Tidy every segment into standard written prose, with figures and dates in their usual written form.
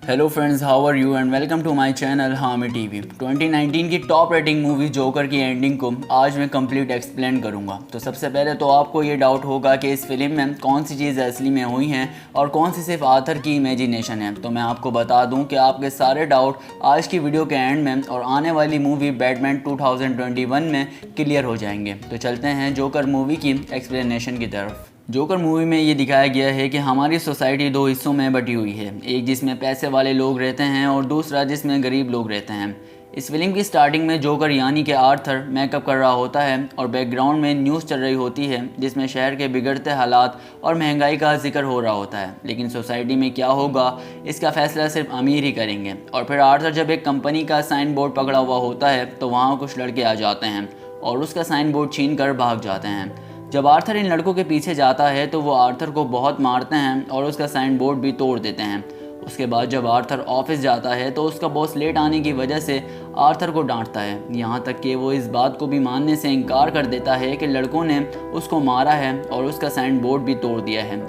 Hello friends, how are you and welcome to my channel Hami TV. 2019 की top rating movie Joker की ending को आज मैं complete explain करूंगा। तो सबसे पहले तो आपको ये डाउट होगा कि इस फिल्म में कौन सी चीज़ असली में हुई हैं और कौन सी सिर्फ आथर की इमेजिनेशन है। तो मैं आपको बता दूं कि आपके सारे डाउट आज की वीडियो के एंड में और आने वाली मूवी बैटमैन 2021 में क्लियर हो जाएंगे। तो चलते हैं जोकर मूवी की एक्सप्लेनेशन की तरफ। जोकर मूवी में ये दिखाया गया है कि हमारी सोसाइटी दो हिस्सों में बटी हुई है, एक जिसमें पैसे वाले लोग रहते हैं और दूसरा जिसमें गरीब लोग रहते हैं। इस फिल्म की स्टार्टिंग में जोकर यानी कि आर्थर मेकअप कर रहा होता है और बैकग्राउंड में न्यूज़ चल रही होती है जिसमें शहर के बिगड़ते हालात और महंगाई का जिक्र हो रहा होता है। लेकिन सोसाइटी में क्या होगा इसका फैसला सिर्फ अमीर ही करेंगे। और फिर आर्थर जब एक कंपनी का साइन बोर्ड पकड़ा हुआ होता है तो वहाँ कुछ लड़के आ जाते हैं और उसका साइन बोर्ड छीन कर भाग जाते हैं। जब आर्थर इन लड़कों के पीछे जाता है तो वो आर्थर को बहुत मारते हैं और उसका साइन बोर्ड भी तोड़ देते हैं। उसके बाद जब आर्थर ऑफिस जाता है तो उसका बॉस लेट आने की वजह से आर्थर को डांटता है, यहाँ तक कि वो इस बात को भी मानने से इनकार कर देता है कि लड़कों ने उसको मारा है और उसका साइन बोर्ड भी तोड़ दिया है।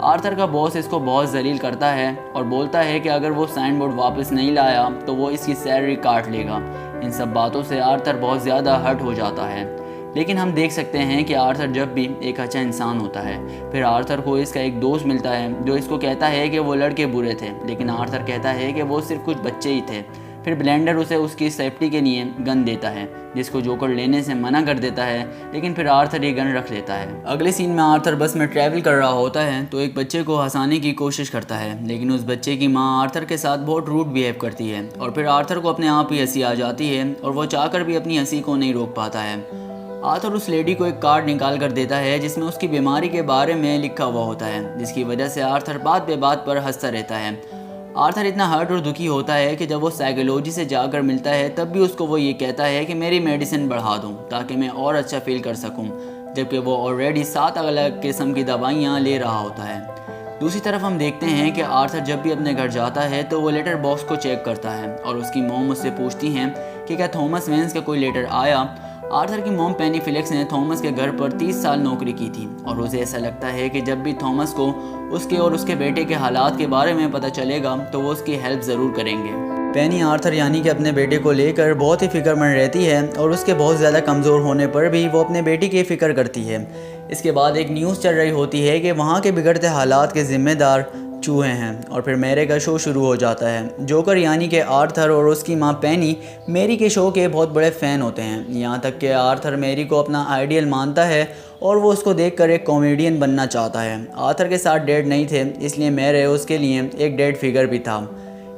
आर्थर का बॉस इसको बहुत जलील करता है और बोलता है कि अगर वो साइन बोर्ड वापस नहीं लाया तो वो इसकी सैलरी काट लेगा। इन सब बातों से आर्थर बहुत ज़्यादा हर्ट हो जाता है। लेकिन हम देख सकते हैं कि आर्थर जब भी एक अच्छा इंसान होता है। फिर आर्थर को इसका एक दोस्त मिलता है जो इसको कहता है कि वो लड़के बुरे थे, लेकिन आर्थर कहता है कि वो सिर्फ कुछ बच्चे ही थे। फिर ब्लेंडर उसे उसकी सेफ्टी के लिए गन देता है जिसको जोकर लेने से मना कर देता है, लेकिन फिर आर्थर ये गन रख लेता है। अगले सीन में आर्थर बस में ट्रैवल कर रहा होता है तो एक बच्चे को हंसाने की कोशिश करता है, लेकिन उस बच्चे की माँ आर्थर के साथ बहुत रूड बिहेव करती है और फिर आर्थर को अपने आप ही हंसी आ जाती है और वो चाहकर भी अपनी हंसी को नहीं रोक पाता है। आर्थर उस लेडी को एक कार्ड निकाल कर देता है जिसमें उसकी बीमारी के बारे में लिखा हुआ होता है, जिसकी वजह से आर्थर बात पे बात पर हंसता रहता है। आर्थर इतना हर्ट और दुखी होता है कि जब वो साइकोलॉजी से जाकर मिलता है तब भी उसको वो ये कहता है कि मेरी मेडिसिन बढ़ा दूँ ताकि मैं और अच्छा फील कर सकूँ, जबकि वो ऑलरेडी 7 अलग किस्म की दवाइयाँ ले रहा होता है। दूसरी तरफ हम देखते हैं कि आर्थर जब भी अपने घर जाता है तो वो लेटर बॉक्स को चेक करता है और उसकी मॉम उससे पूछती हैं कि क्या थॉमस वेन्स का कोई लेटर आया। आर्थर की मॉम पेनी फिलिक्स ने थॉमस के घर पर 30 साल नौकरी की थी और उसे ऐसा लगता है कि जब भी थॉमस को उसके और उसके बेटे के हालात के बारे में पता चलेगा तो वो उसकी हेल्प ज़रूर करेंगे। पेनी आर्थर यानी कि अपने बेटे को लेकर बहुत ही फिक्रमंद रहती है और उसके बहुत ज़्यादा कमज़ोर होने पर भी वो अपने बेटी की फ़िक्र करती है। इसके बाद एक न्यूज़ चल रही होती है कि वहाँ के बिगड़ते हालात के ज़िम्मेदार चूहे हैं और फिर मेरे का शो शुरू हो जाता है। जोकर यानी कि आर्थर और उसकी माँ पेनी मेरी के शो के बहुत बड़े फ़ैन होते हैं, यहाँ तक कि आर्थर मेरी को अपना आइडियल मानता है और वो उसको देखकर एक कॉमेडियन बनना चाहता है। आर्थर के साथ डेड नहीं थे इसलिए मेरे उसके लिए एक डेड फिगर भी था।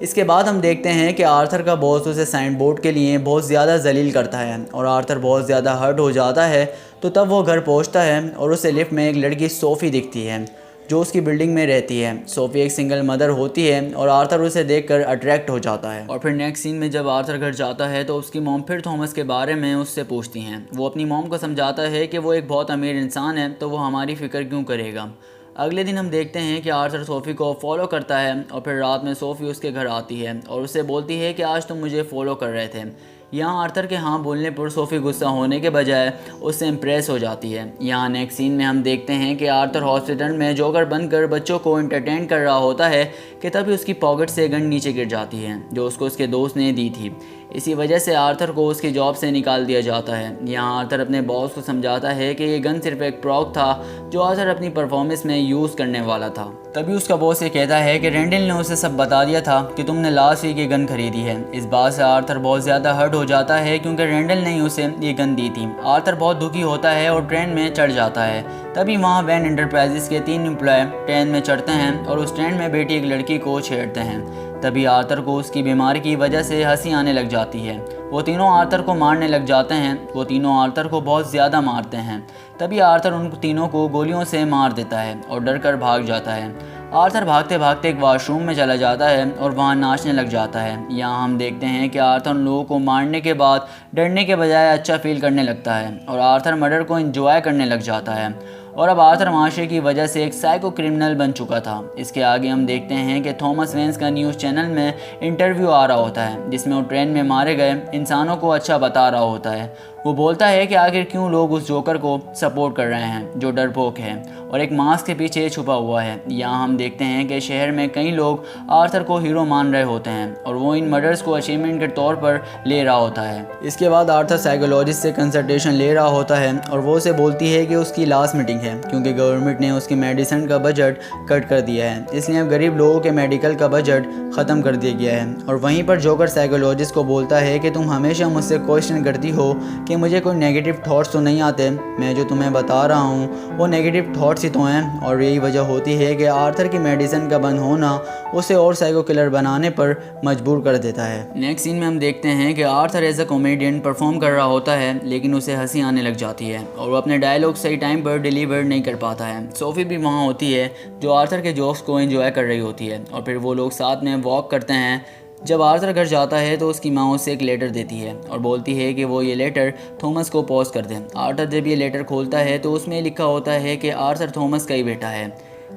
इसके बाद हम देखते हैं कि आर्थर का बॉस उसे साइन बोर्ड के लिए बहुत ज़्यादा जलील करता है और आर्थर बहुत ज़्यादा हर्ट हो जाता है। तो तब वो घर पहुँचता है और उसे लिफ्ट में एक लड़की सोफ़ी दिखती है जो उसकी बिल्डिंग में रहती है। सोफ़ी एक सिंगल मदर होती है और आर्थर उसे देखकर अट्रैक्ट हो जाता है। और फिर नेक्स्ट सीन में जब आर्थर घर जाता है तो उसकी मॉम फिर थॉमस के बारे में उससे पूछती हैं। वो अपनी मॉम को समझाता है कि वो एक बहुत अमीर इंसान है तो वो हमारी फ़िक्र क्यों करेगा। अगले दिन हम देखते हैं कि आर्थर सोफ़ी को फॉलो करता है और फिर रात में सोफ़ी उसके घर आती है और उससे बोलती है कि आज तुम मुझे फॉलो कर रहे थे। यहाँ आर्थर के हाँ बोलने पर सोफ़ी गुस्सा होने के बजाय उससे इम्प्रेस हो जाती है। यहाँ नेक्स्ट सीन में हम देखते हैं कि आर्थर हॉस्पिटल में जोकर बनकर बच्चों को एंटरटेन कर रहा होता है कि तभी उसकी पॉकेट से गन नीचे गिर जाती है जो उसको उसके दोस्त ने दी थी। इसी वजह से आर्थर को उसकी जॉब से निकाल दिया जाता है। यहाँ आर्थर अपने बॉस को समझाता है कि ये गन सिर्फ एक प्रॉक था जो आर्थर अपनी परफॉर्मेंस में यूज़ करने वाला था। तभी उसका बॉस ये कहता है कि रेंडल ने उसे सब बता दिया था कि तुमने लास्ट वीक ये गन खरीदी है। इस बात से आर्थर बहुत ज़्यादा हर्ट हो जाता है क्योंकि रेंडल ने उसे ये गन दी थी। आर्थर बहुत दुखी होता है और ट्रेन में चढ़ जाता है। तभी वहाँ वैन एंटरप्राइजेस के 3 एम्प्लॉय ट्रेन में चढ़ते हैं और उस ट्रेन में बैठी एक लड़की को छेड़ते हैं। तभी आर्थर को उसकी बीमारी की वजह से हंसी आने लग जाती है। वो तीनों आर्थर को मारने लग जाते हैं। वो तीनों आर्थर को बहुत ज़्यादा मारते हैं। तभी आर्थर उन तीनों को गोलियों से मार देता है और डर कर भाग जाता है। आर्थर भागते भागते एक वॉशरूम में चला जाता है और वहाँ नाचने लग जाता है। यहाँ हम देखते हैं कि आर्थर उन लोगों को मारने के बाद डरने के बजाय अच्छा फील करने लगता है और आर्थर मर्डर को एंजॉय करने लग जाता है और अब आर्थर माशरे की वजह से एक साइको क्रिमिनल बन चुका था। इसके आगे हम देखते हैं कि थॉमस वेन्स का न्यूज़ चैनल में इंटरव्यू आ रहा होता है जिसमें वो ट्रेन में मारे गए इंसानों को अच्छा बता रहा होता है। वो बोलता है कि आखिर क्यों लोग उस जोकर को सपोर्ट कर रहे हैं जो डरपोक है और एक मास्क के पीछे छुपा हुआ है। यहाँ हम देखते हैं कि शहर में कई लोग आर्थर को हीरो मान रहे होते हैं और वो इन मर्डर्स को अचीवमेंट के तौर पर ले रहा होता है। इसके बाद आर्थर साइकोलॉजिस्ट से कंसल्टेशन ले रहा होता है और वो उसे बोलती है कि उसकी लास्ट मीटिंग है क्योंकि गवर्नमेंट ने उसकी मेडिसिन का बजट कट कर दिया है, इसलिए अब गरीब लोगों के मेडिकल का बजट ख़त्म कर दिया गया है। और वहीं पर जोकर साइकोलॉजिस्ट को बोलता है कि तुम हमेशा मुझसे क्वेश्चन करती हो कि मुझे कोई नेगेटिव थॉट्स तो नहीं आते, मैं जो तुम्हें बता रहा हूँ वो नेगेटिव थॉट्स ही तो हैं और यही वजह होती है कि आर्थर की मेडिसिन का बंद होना उसे और साइको किलर बनाने पर मजबूर कर देता है। नेक्स्ट सीन में हम देखते हैं कि Arthur as a comedian perform कर रहा होता है लेकिन उसे हंसी आने लग जाती है और वो अपने डायलॉग सही टाइम पर डिलीवर नहीं कर पाता है। सोफी भी वहाँ होती है जो आर्थर के जोक्स को एंजॉय कर रही होती है और फिर वो लोग साथ में वॉक करते हैं। जब आर्थर घर जाता है तो उसकी माँ उसे एक लेटर देती है और बोलती है कि वो ये लेटर थॉमस को पोस्ट कर दे। आर्थर जब ये लेटर खोलता है तो उसमें लिखा होता है कि आर्थर थॉमस का ही बेटा है।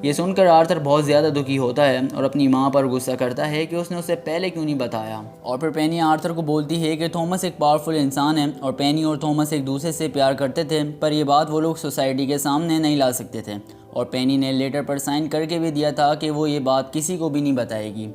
ये सुनकर आर्थर बहुत ज़्यादा दुखी होता है और अपनी माँ पर गुस्सा करता है कि उसने उसे पहले क्यों नहीं बताया। और फिर पेनी आर्थर को बोलती है कि थॉमस एक पावरफुल इंसान है और पेनी और थॉमस एक दूसरे से प्यार करते थे, पर यह बात वो लोग सोसाइटी के सामने नहीं ला सकते थे। और पेनी ने लेटर पर साइन करके भी दिया था कि वो ये बात किसी को भी नहीं बताएगी।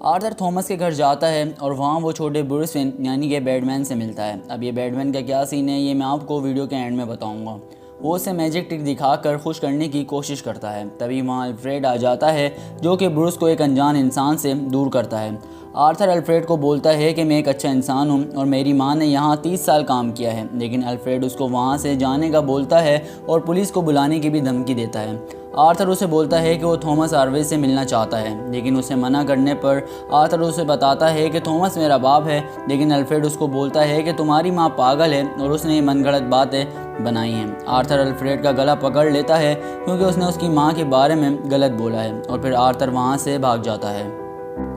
आर्थर थॉमस के घर जाता है और वहाँ वो छोटे ब्रूस वेन यानी कि बैटमैन से मिलता है। अब ये बैटमैन का क्या सीन है ये मैं आपको वीडियो के एंड में बताऊँगा। वो उसे मैजिक ट्रिक दिखाकर खुश करने की कोशिश करता है। तभी वहाँ अल्फ्रेड आ जाता है जो कि ब्रूस को एक अनजान इंसान से दूर करता है। आर्थर अल्फ्रेड को बोलता है कि मैं एक अच्छा इंसान हूँ और मेरी माँ ने यहाँ 30 साल काम किया है, लेकिन अल्फ्रेड उसको वहाँ से जाने का बोलता है और पुलिस को बुलाने की भी धमकी देता है। आर्थर उसे बोलता है कि वो थॉमस आर्वेज से मिलना चाहता है, लेकिन उसे मना करने पर आर्थर उसे बताता है कि थॉमस मेरा बाप है, लेकिन अल्फ्रेड उसको बोलता है कि तुम्हारी माँ पागल है और उसने ये मनगढ़ंत बातें बनाई हैं। आर्थर अल्फ्रेड का गला पकड़ लेता है क्योंकि उसने उसकी माँ के बारे में गलत बोला है और फिर आर्थर वहाँ से भाग जाता है।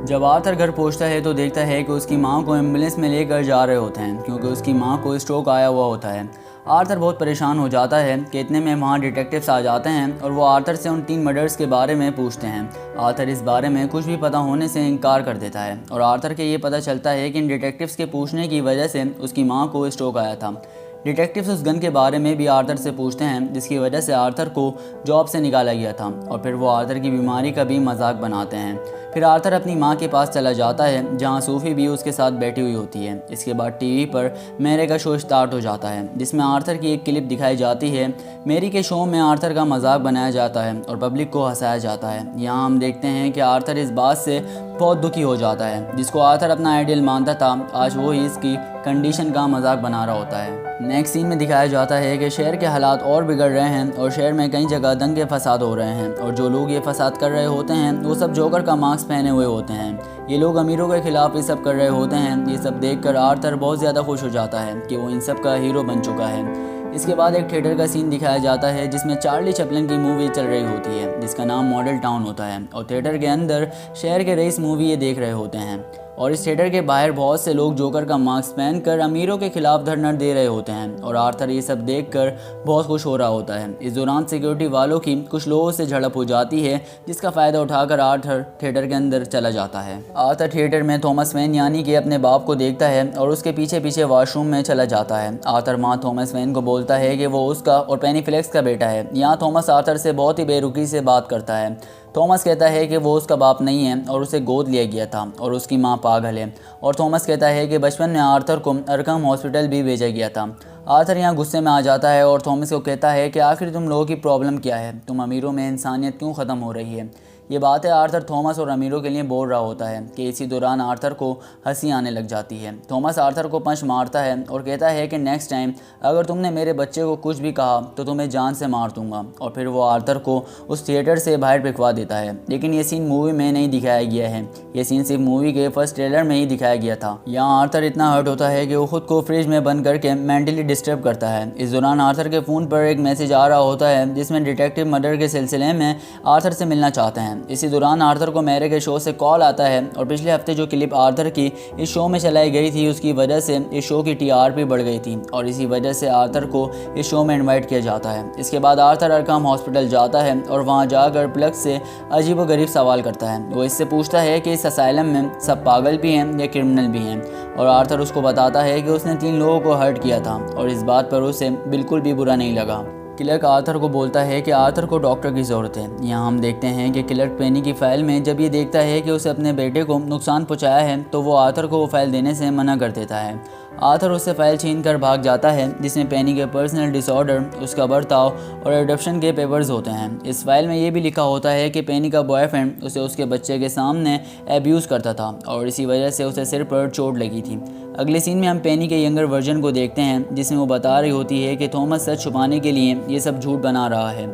जब आर्थर घर पहुंचता है तो देखता है कि उसकी माँ को एम्बुलेंस में लेकर जा रहे होते हैं क्योंकि उसकी माँ को स्ट्रोक आया हुआ होता है। आर्थर बहुत परेशान हो जाता है कि इतने में वहाँ डिटेक्टिव्स आ जाते हैं और वो आर्थर से उन 3 मर्डर्स के बारे में पूछते हैं। आर्थर इस बारे में कुछ भी पता होने से इनकार कर देता है और आर्थर के ये पता चलता है कि इन डिटेक्टिव्स के पूछने की वजह से उसकी माँ को स्ट्रोक आया था। डिटेक्टिव्स उस गन के बारे में भी आर्थर से पूछते हैं जिसकी वजह से आर्थर को जॉब से निकाला गया था और फिर वो आर्थर की बीमारी का भी मजाक बनाते हैं। फिर आर्थर अपनी माँ के पास चला जाता है जहाँ सूफी भी उसके साथ बैठी हुई होती है। इसके बाद टीवी पर मेरे का शो स्टार्ट हो जाता है जिसमें आर्थर की एक क्लिप दिखाई जाती है। मेरी के शो में आर्थर का मजाक बनाया जाता है और पब्लिक को हंसाया जाता है। यहाँ हम देखते हैं कि आर्थर इस बात से बहुत दुखी हो जाता है जिसको आर्थर अपना आइडियल मानता था, आज वो ही इसकी कंडीशन का मजाक बना रहा होता है। नेक्स्ट सीन में दिखाया जाता है कि शहर के हालात और बिगड़ रहे हैं और शहर में कई जगह दंगे फसाद हो रहे हैं और जो लोग ये फसाद कर रहे होते हैं वो सब जोकर का मास्क पहने हुए होते हैं। ये लोग अमीरों के खिलाफ ये सब कर रहे होते हैं। ये सब देखकर आर्थर बहुत ज़्यादा खुश हो जाता है कि वो इन सब का हीरो बन चुका है। इसके बाद एक थिएटर का सीन दिखाया जाता है जिसमें चार्ली चैपलिन की मूवी चल रही होती है जिसका नाम मॉडल टाउन होता है और थिएटर के अंदर शहर के रईस मूवी ये देख रहे होते हैं और इस थिएटर के बाहर बहुत से लोग जोकर का मास्क पहनकर अमीरों के खिलाफ धरना दे रहे होते हैं और आर्थर ये सब देखकर बहुत खुश हो रहा होता है। इस दौरान सिक्योरिटी वालों की कुछ लोगों से झड़प हो जाती है जिसका फ़ायदा उठाकर आर्थर थिएटर के अंदर चला जाता है। आर्थर थिएटर में थॉमस वेन यानी कि अपने बाप को देखता है और उसके पीछे पीछे वॉशरूम में चला जाता है। आर्थर माँ थॉमस वेन को बोलता है कि वो उसका और पेनी फ्लेक्स का बेटा है। यहाँ थॉमस आर्थर से बहुत ही बेरुखी से बात करता है। थॉमस कहता है कि वो उसका बाप नहीं है और उसे गोद लिया गया था और उसकी माँ पागल है और थॉमस कहता है कि बचपन में आर्थर को अरकम हॉस्पिटल भी भेजा गया था। आर्थर यहाँ गुस्से में आ जाता है और थॉमस को कहता है कि आखिर तुम लोगों की प्रॉब्लम क्या है, तुम अमीरों में इंसानियत क्यों ख़त्म हो रही है। ये बात है आर्थर थॉमस और अमीरों के लिए बोल रहा होता है कि इसी दौरान आर्थर को हंसी आने लग जाती है। थॉमस आर्थर को पंच मारता है और कहता है कि नेक्स्ट टाइम अगर तुमने मेरे बच्चे को कुछ भी कहा तो तुम्हें जान से मार दूंगा और फिर वो आर्थर को उस थिएटर से बाहर फेंकवा देता है। लेकिन ये सीन मूवी में नहीं दिखाया गया है, ये सीन सिर्फ मूवी के फर्स्ट ट्रेलर में ही दिखाया गया था। यहाँ आर्थर इतना हर्ट होता है कि वो खुद को फ्रिज में बंद करके मेंटली डिस्टर्ब करता है। इस दौरान आर्थर के फ़ोन पर एक मैसेज आ रहा होता है जिसमें डिटेक्टिव मर्डर के सिलसिले में आर्थर से मिलना चाहते हैं इसी दौरान आर्थर को मेरे के शो से कॉल आता है और पिछले हफ्ते जो क्लिप आर्थर की इस शो में चलाई गई थी उसकी वजह से इस शो की टीआरपी बढ़ गई थी और इसी वजह से आर्थर को इस शो में इन्वाइट किया जाता है। इसके बाद आर्थर अरकाम हॉस्पिटल जाता है और वहाँ जाकर प्लग से अजीबोगरीब सवाल करता है। वो इससे पूछता है कि इस असाइलम में सब पागल भी हैं या क्रिमिनल भी हैं और आर्थर उसको बताता है कि उसने 3 लोगों को हर्ट किया था और इस बात पर उसे बिल्कुल भी बुरा नहीं लगा। क्लर्क आर्थर को बोलता है कि आर्थर को डॉक्टर की ज़रूरत है। यहाँ हम देखते हैं कि क्लर्क पेनी की फ़ाइल में जब ये देखता है कि उसे अपने बेटे को नुकसान पहुँचाया है तो वो आर्थर को वो फ़ाइल देने से मना कर देता है। आर्थर उससे फ़ाइल छीन कर भाग जाता है जिसमें पेनी के पर्सनल डिसऑर्डर, उसका बर्ताव और एडॉप्शन के पेपर्स होते हैं। इस फाइल में ये भी लिखा होता है कि पेनी का बॉयफ्रेंड उसे उसके बच्चे के सामने एब्यूज़ करता था और इसी वजह से उसे सिर पर चोट लगी थी। अगले सीन में हम पेनी के यंगर वर्जन को देखते हैं जिसमें वो बता रही होती है कि थॉमस सच छुपाने के लिए ये सब झूठ बना रहा है,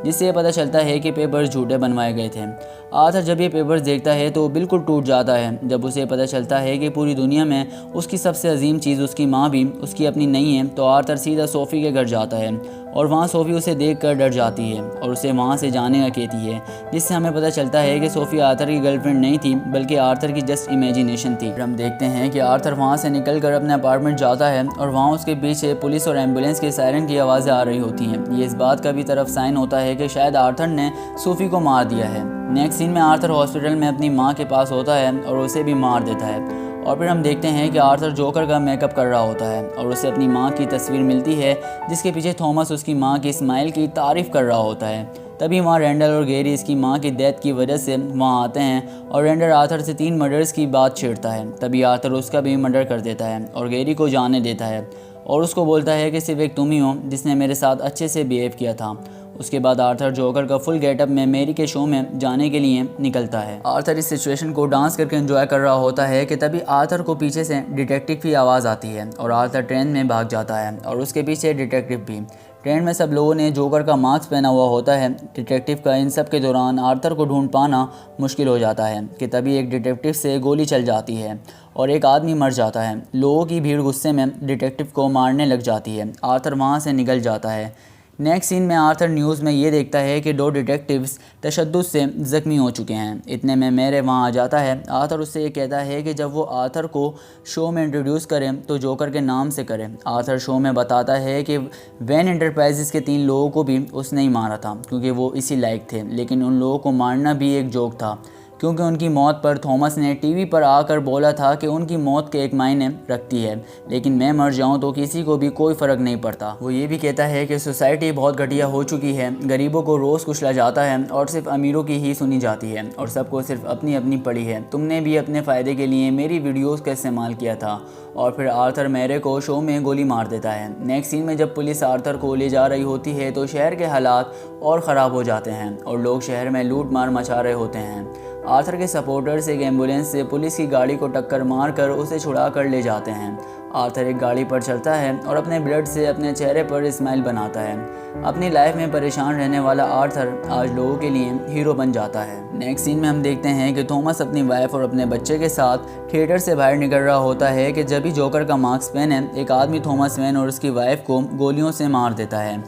जिससे ये पता चलता है कि पेपर्स झूठे बनवाए गए थे। आर्थर जब ये पेपर्स देखता है तो वो बिल्कुल टूट जाता है जब उसे पता चलता है कि पूरी दुनिया में उसकी सबसे अजीम चीज़ उसकी माँ भी उसकी अपनी नहीं है। तो आर्थर सीधा सोफ़ी के घर जाता है और वहाँ सोफ़ी उसे देखकर डर जाती है और उसे वहाँ से जाने का कहती है, जिससे हमें पता चलता है कि सोफ़ी आर्थर की गर्लफ्रेंड नहीं थी बल्कि आर्थर की जस्ट इमेजिनेशन थी। हम देखते हैं कि आर्थर वहाँ से निकल कर अपने अपार्टमेंट जाता है और वहाँ उसके पीछे पुलिस और एम्बुलेंस के सायरन की आवाज़ें आ रही होती हैं। ये इस बात का भी तरफ साइन होता है कि शायद आर्थर ने सोफ़ी को मार दिया है। नेक्स्ट सीन में आर्थर हॉस्पिटल में अपनी माँ के पास होता है और उसे भी मार देता है और फिर हम देखते हैं कि आर्थर जोकर का मेकअप कर रहा होता है और उसे अपनी माँ की तस्वीर मिलती है जिसके पीछे थॉमस उसकी माँ की स्माइल की तारीफ़ कर रहा होता है। तभी वहाँ रेंडल और गेरी इसकी माँ की डेथ की वजह से वहाँ आते हैं और रेंडल आर्थर से 3 मर्डर्स की बात छेड़ता है। तभी आर्थर उसका भी मर्डर कर देता है और गेरी को जाने देता है और उसको बोलता है कि सिर्फ एक तुम ही हो जिसने मेरे साथ अच्छे से बिहेव किया था। उसके बाद आर्थर जोकर का फुल गेटअप में मेरी के शो में जाने के लिए निकलता है। आर्थर इस सिचुएशन को डांस करके एंजॉय कर रहा होता है कि तभी आर्थर को पीछे से डिटेक्टिव की आवाज़ आती है और आर्थर ट्रेन में भाग जाता है और उसके पीछे डिटेक्टिव भी। ट्रेन में सब लोगों ने जोकर का मास्क पहना हुआ होता है। डिटेक्टिव का इन सब के दौरान आर्थर को ढूंढ पाना मुश्किल हो जाता है कि तभी एक डिटेक्टिव से गोली चल जाती है और एक आदमी मर जाता है। लोगों की भीड़ गुस्से में डिटेक्टिव को मारने लग जाती है। आर्थर वहाँ से निकल जाता है। नेक्स्ट सीन में आर्थर न्यूज़ में ये देखता है कि 2 डिटेक्टिव्स तशद्दुद से ज़ख्मी हो चुके हैं। इतने में मेरे वहाँ आ जाता है। आर्थर उससे ये कहता है कि जब वो आर्थर को शो में इंट्रोड्यूस करें तो जोकर के नाम से करें। आर्थर शो में बताता है कि वैन एंटरप्राइजेस के 3 लोगों को भी उसने ही मारा था क्योंकि वो इसी लायक थे, लेकिन उन लोगों को मारना भी एक जोक था क्योंकि उनकी मौत पर थॉमस ने टीवी पर आकर बोला था कि उनकी मौत के एक मायने रखती है, लेकिन मैं मर जाऊं तो किसी को भी कोई फ़र्क नहीं पड़ता। वो ये भी कहता है कि सोसाइटी बहुत घटिया हो चुकी है, गरीबों को रोज़ कुचला जाता है और सिर्फ अमीरों की ही सुनी जाती है और सबको सिर्फ अपनी अपनी पड़ी है। तुमने भी अपने फ़ायदे के लिए मेरी वीडियोज़ का इस्तेमाल किया था। और फिर आर्थर मेरे को शो में गोली मार देता है। नेक्स्ट सीन में जब पुलिस आर्थर को ले जा रही होती है तो शहर के हालात और ख़राब हो जाते हैं और लोग शहर में लूट मार मचा रहे होते हैं। आर्थर के सपोर्टर्स एक एम्बुलेंस से पुलिस की गाड़ी को टक्कर मारकर उसे छुड़ा कर ले जाते हैं। आर्थर एक गाड़ी पर चढ़ता है और अपने ब्लड से अपने चेहरे पर स्माइल बनाता है। अपनी लाइफ में परेशान रहने वाला आर्थर आज लोगों के लिए हीरो बन जाता है। नेक्स्ट सीन में हम देखते हैं कि थॉमस अपनी वाइफ और अपने बच्चे के साथ थिएटर से बाहर निकल रहा होता है कि जब ही जोकर का मास्क पहने एक आदमी थॉमस वेन और उसकी वाइफ को गोलियों से मार देता है।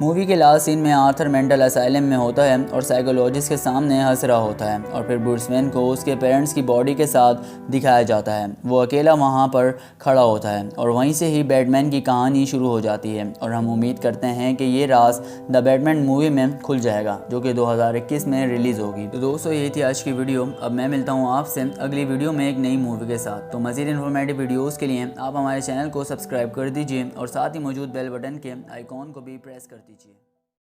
मूवी के लास्ट सीन में आर्थर मेंटल असाइलम में होता है और साइकोलॉजिस्ट के सामने हंस रहा होता है और फिर ब्रूस वेन को उसके पेरेंट्स की बॉडी के साथ दिखाया जाता है। वो अकेला वहाँ पर खड़ा होता है और वहीं से ही बैटमैन की कहानी शुरू हो जाती है और हम उम्मीद करते हैं कि ये राज द बैटमैन मूवी में खुल जाएगा जो कि 2021 में रिलीज़ होगी। तो दोस्तों यही थी आज की वीडियो। अब मैं मिलता हूँ आपसे अगली वीडियो में एक नई मूवी के साथ। तो मज़ीद इन्फॉर्मेटिव वीडियोज़ के लिए आप हमारे चैनल को सब्सक्राइब कर दीजिए और साथ ही मौजूद बेल बटन के आइकॉन को भी प्रेस कर दीजिए।